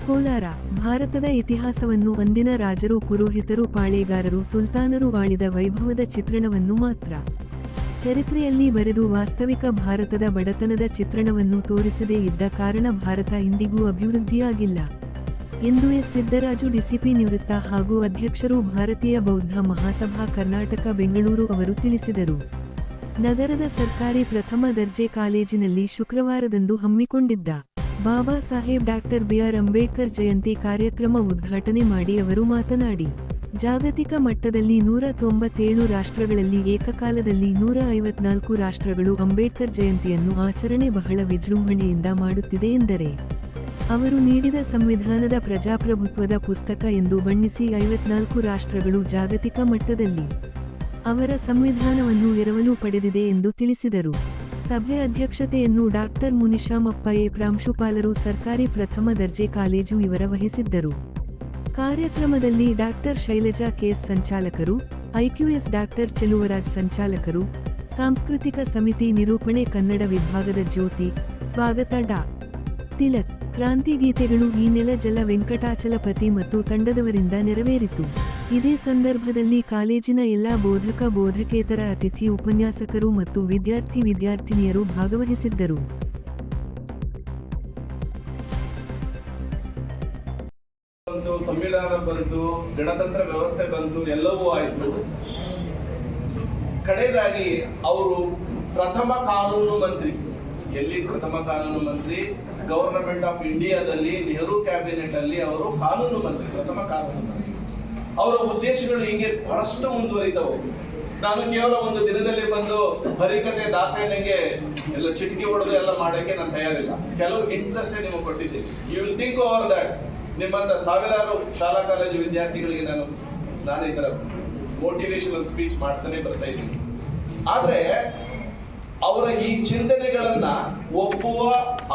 ಕೋಲಾರ ಭಾರತದ ಇತಿಹಾಸವನ್ನು ಅಂದಿನ ರಾಜರು, ಪುರೋಹಿತರು, ಪಾಳೇಗಾರರು, ಸುಲ್ತಾನರು ಆಳಿದ ವೈಭವದ ಚಿತ್ರಣವನ್ನು ಮಾತ್ರ ಚರಿತ್ರೆಯಲ್ಲಿ ಬರೆದು ವಾಸ್ತವಿಕ ಭಾರತದ ಬಡತನದ ಚಿತ್ರಣವನ್ನು ತೋರಿಸದೇ ಇದ್ದ ಕಾರಣ ಭಾರತ ಇಂದಿಗೂ ಅಭಿವೃದ್ಧಿಯಾಗಿಲ್ಲ ಎಂದು ಎಸ್ ಸಿದ್ದರಾಜು ಡಿಸಿಪಿ ನಿವೃತ್ತ ಹಾಗೂ ಅಧ್ಯಕ್ಷರು, ಭಾರತೀಯ ಬೌದ್ಧ ಮಹಾಸಭಾ ಕರ್ನಾಟಕ ಬೆಂಗಳೂರು ಅವರು ತಿಳಿಸಿದರು. ನಗರದ ಸರ್ಕಾರಿ ಪ್ರಥಮ ದರ್ಜೆ ಕಾಲೇಜಿನಲ್ಲಿ ಶುಕ್ರವಾರದಂದು ಹಮ್ಮಿಕೊಂಡಿದ್ದ ಬಾಬಾ ಸಾಹೇಬ್ ಡಾಕ್ಟರ್ ಬಿ.ಆರ್. ಅಂಬೇಡ್ಕರ್ ಜಯಂತಿ ಕಾರ್ಯಕ್ರಮ ಉದ್ಘಾಟನೆ ಮಾಡಿ ಅವರು ಮಾತನಾಡಿ, ಜಾಗತಿಕ ಮಟ್ಟದಲ್ಲಿ 197 ರಾಷ್ಟ್ರಗಳಲ್ಲಿ ಏಕಕಾಲದಲ್ಲಿ 154 ರಾಷ್ಟ್ರಗಳು ಅಂಬೇಡ್ಕರ್ ಜಯಂತಿಯನ್ನು ಆಚರಣೆ ಬಹಳ ವಿಜೃಂಭಣೆಯಿಂದ ಮಾಡುತ್ತಿದೆ ಎಂದರೆ, ಅವರು ನೀಡಿದ ಸಂವಿಧಾನದ ಪ್ರಜಾಪ್ರಭುತ್ವದ ಪುಸ್ತಕ ಎಂದು ಬಣ್ಣಿಸಿ 54 ರಾಷ್ಟ್ರಗಳು ಜಾಗತಿಕ ಮಟ್ಟದಲ್ಲಿ ಅವರ ಸಂವಿಧಾನವನ್ನು ಎರವಲು ಪಡೆದಿದೆ ಎಂದು ತಿಳಿಸಿದರು. ಸಭೆ ಅಧ್ಯಕ್ಷತೆಯನ್ನು ಡಾಕ್ಟರ್ ಮುನಿಶಾಮಪ್ಪ ಎ. ಪ್ರಾಂಶುಪಾಲರು, ಸರ್ಕಾರಿ ಪ್ರಥಮ ದರ್ಜೆ ಕಾಲೇಜು ಇವರ ವಹಿಸಿದ್ದರು. ಕಾರ್ಯಕ್ರಮದಲ್ಲಿ ಡಾಕ್ಟರ್ ಶೈಲಜಾ ಕೆಎಸ್ ಸಂಚಾಲಕರು, ಐಕ್ಯೂಎಸ್ ಡಾಕ್ಟರ್ ಚೆಲುವರಾಜ್ ಸಂಚಾಲಕರು, ಸಾಂಸ್ಕೃತಿಕ ಸಮಿತಿ ನಿರೂಪಣೆ ಕನ್ನಡ ವಿಭಾಗದ ಜ್ಯೋತಿ, ಸ್ವಾಗತ ಡಾ. ತಿಲಕ್, ಕ್ರಾಂತಿ ಗೀತೆಗಳು ಈ ನೆಲ ಜಲ ವೆಂಕಟಾಚಲಪತಿ ಮತ್ತು ತಂಡದವರಿಂದ ನೆರವೇರಿತು. ಇದೇ ಸಂದರ್ಭದಲ್ಲಿ ಕಾಲೇಜಿನ ಎಲ್ಲ ಬೋಧಕ ಬೋಧಕೇತರ ಅತಿಥಿ ಉಪನ್ಯಾಸಕರು ಮತ್ತು ವಿದ್ಯಾರ್ಥಿನಿಯರು ಭಾಗವಹಿಸಿದ್ದರು. ಸಂವಿಧಾನ ಬಂತು, ಗಣತಂತ್ರ ವ್ಯವಸ್ಥೆ ಬಂತು, ಎಲ್ಲವೂ ಆಯಿತು. ಕಡೆಯದಾಗಿ ಅವರು ಪ್ರಥಮ ಕಾನೂನು ಮಂತ್ರಿ, ಎಲ್ಲಿ ಪ್ರಥಮ ಕಾನೂನು ಮಂತ್ರಿ? ಗವರ್ನಮೆಂಟ್ ಆಫ್ ಇಂಡಿಯಾದಲ್ಲಿ ನೆಹರು ಕ್ಯಾಬಿನೆಟ್ ಅಲ್ಲಿ ಅವರು ಕಾನೂನು ಮಂತ್ರಿ, ಪ್ರಥಮ ಕಾನೂನು ಮಂತ್ರಿ. ಅವರ ಉದ್ದೇಶಗಳು ಹೀಗೆ ಬಹಳಷ್ಟು ಮುಂದುವರಿತವು. ನಾನು ಕೇವಲ ಒಂದು ದಿನದಲ್ಲಿ ಬಂದು ಹರಿಕತೆ ದಾಸೇನೆಗೆ ಎಲ್ಲ ಚಿಟಕಿ ಹೊಡೆದು ಎಲ್ಲ ಮಾಡೋಕ್ಕೆ ನಾನು ತಯಾರಿಲ್ಲ. ಕೆಲವು ಹಿಂಟ್ಸ್ ಅಷ್ಟೇ ನಿಮಗೆ ಕೊಟ್ಟಿದ್ದೀನಿ. You will think over that. ನಿಮ್ಮಂತ ಸಾವಿರಾರು ಶಾಲಾ ಕಾಲೇಜು ವಿದ್ಯಾರ್ಥಿಗಳಿಗೆ ನಾನು ಈ ತರ ಮೋಟಿವೇಶನಲ್ ಸ್ಪೀಚ್ ಮಾಡ್ತಾನೆ ಬರ್ತಾ ಇದ್ದೀನಿ. ಆದ್ರೆ ಅವರ ಈ ಚಿಂತನೆಗಳನ್ನ ಒಪ್ಪುವ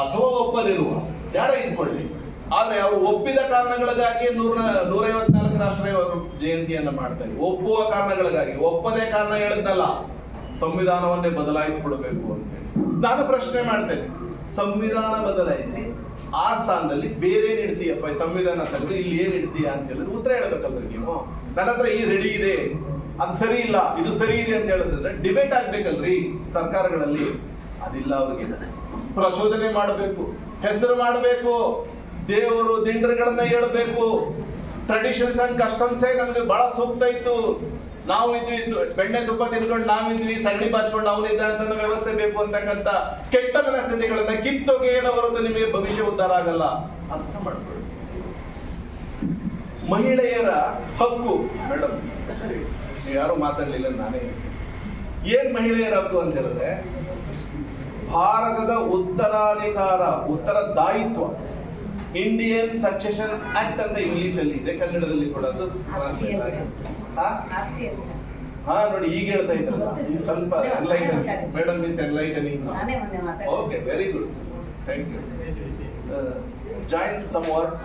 ಅಥವಾ ಒಪ್ಪದಿರುವ ಯಾರೇ ಇಟ್ಕೊಳ್ಳಿ, ಆದ್ರೆ ಅವರು ಒಪ್ಪಿದ ಕಾರಣಗಳಿಗಾಗಿ 154 ರಾಷ್ಟ್ರ ಜಯಂತಿಯನ್ನ ಮಾಡ್ತಾರೆ. ಒಪ್ಪುವ ಕಾರಣಗಳಿಗಾಗಿ, ಒಪ್ಪದೇ ಕಾರಣ ಹೇಳಿದ್ನಲ್ಲ, ಸಂವಿಧಾನವನ್ನೇ ಬದಲಾಯಿಸಿಕೊಡ್ಬೇಕು ಅಂತ ಹೇಳಿ ನಾನು ಪ್ರಶ್ನೆ ಮಾಡ್ತೇನೆ. ಸಂವಿಧಾನ ಬದಲಾಯಿಸಿ ಆ ಸ್ಥಾನದಲ್ಲಿ ಬೇರೆ ಏನ್ ಇಡ್ತೀಯಪ್ಪ? ಸಂವಿಧಾನ ತೆಗೆದು ಇಲ್ಲಿ ಏನ್ ಇಡ್ತೀಯ ಅಂತ ಹೇಳಿದ್ರೆ ಉತ್ತರ ಹೇಳ್ಬೇಕಲ್ರಿ ನೀವು. ನನ್ನ ಹತ್ರ ಈ ರೆಡಿ ಇದೆ, ಅದು ಸರಿ ಇಲ್ಲ, ಇದು ಸರಿ ಇದೆ ಅಂತ ಹೇಳಿದ್ರೆ ಡಿಬೇಟ್ ಆಗ್ಬೇಕಲ್ರಿ ಸರ್ಕಾರಗಳಲ್ಲಿ. ಅದಿಲ್ಲ. ಅವ್ರಿಗೆ ಪ್ರಚೋದನೆ ಮಾಡಬೇಕು, ಹೆಸರು ಮಾಡಬೇಕು, ದೇವರು ದಿಂಡ್ರಗಳನ್ನ ಹೇಳ್ಬೇಕು. ಟ್ರೆಡಿಷನ್ಸ್ ಅಂಡ್ ಕಸ್ಟಮ್ಸೇ ನಮ್ಗೆ ಬಹಳ ಸೂಕ್ತ ಇತ್ತು. ನಾವು ಇದ್ವಿ, ಬೆಣ್ಣೆ ತುಪ್ಪ ತಿನ್ಕೊಂಡು ನಾವಿದ್ವಿ, ಸಗಣಿ ಬಾಚ್ಕೊಂಡು ಅವನಿದ್ದ ಅಂತ ವ್ಯವಸ್ಥೆ ಬೇಕು ಅಂತಕ್ಕಂಥ ಕೆಟ್ಟ ಮನಸ್ಥಿತಿಗಳನ್ನ ಕಿತ್ತೊಗೆಯದ ಹೊರತು ನಿಮಗೆ ಭವಿಷ್ಯ ಉದ್ಧಾರ ಆಗಲ್ಲ. ಅರ್ಥ ಮಾಡ್ಕೊಳ್ಳಿ. ಮಹಿಳೆಯರ ಹಕ್ಕು, ಮೇಡಮ್ ಯಾರು ಮಾತಾಡ್ಲಿಲ್ಲ, ನಾನೇ. ಏನ್ ಮಹಿಳೆಯರ ಹಕ್ಕು ಅಂತ ಹೇಳಿದ್ರೆ, ಭಾರತದ ಉತ್ತರದಾಯಿತ್ವ, ಇಂಡಿಯನ್ ಸಕ್ಸೆಷನ್ ಆಕ್ಟ್ ಅಂತ ಇಂಗ್ಲಿಷ್ ಅಲ್ಲಿ ಇದೆ, ಕನ್ನಡದಲ್ಲಿ ಕೂಡ ಅದು ಟ್ರಾನ್ಸ್ಲೇಟ್ ಆಗಿದೆ. ನೋಡಿ, ಈಗ ಹೇಳ್ತಾ ಇದ್ರಲ್ಲ, ಈಗ ಸ್ವಲ್ಪ enlighten madam, miss enlightening. Okay, very good, thank you. Join some words.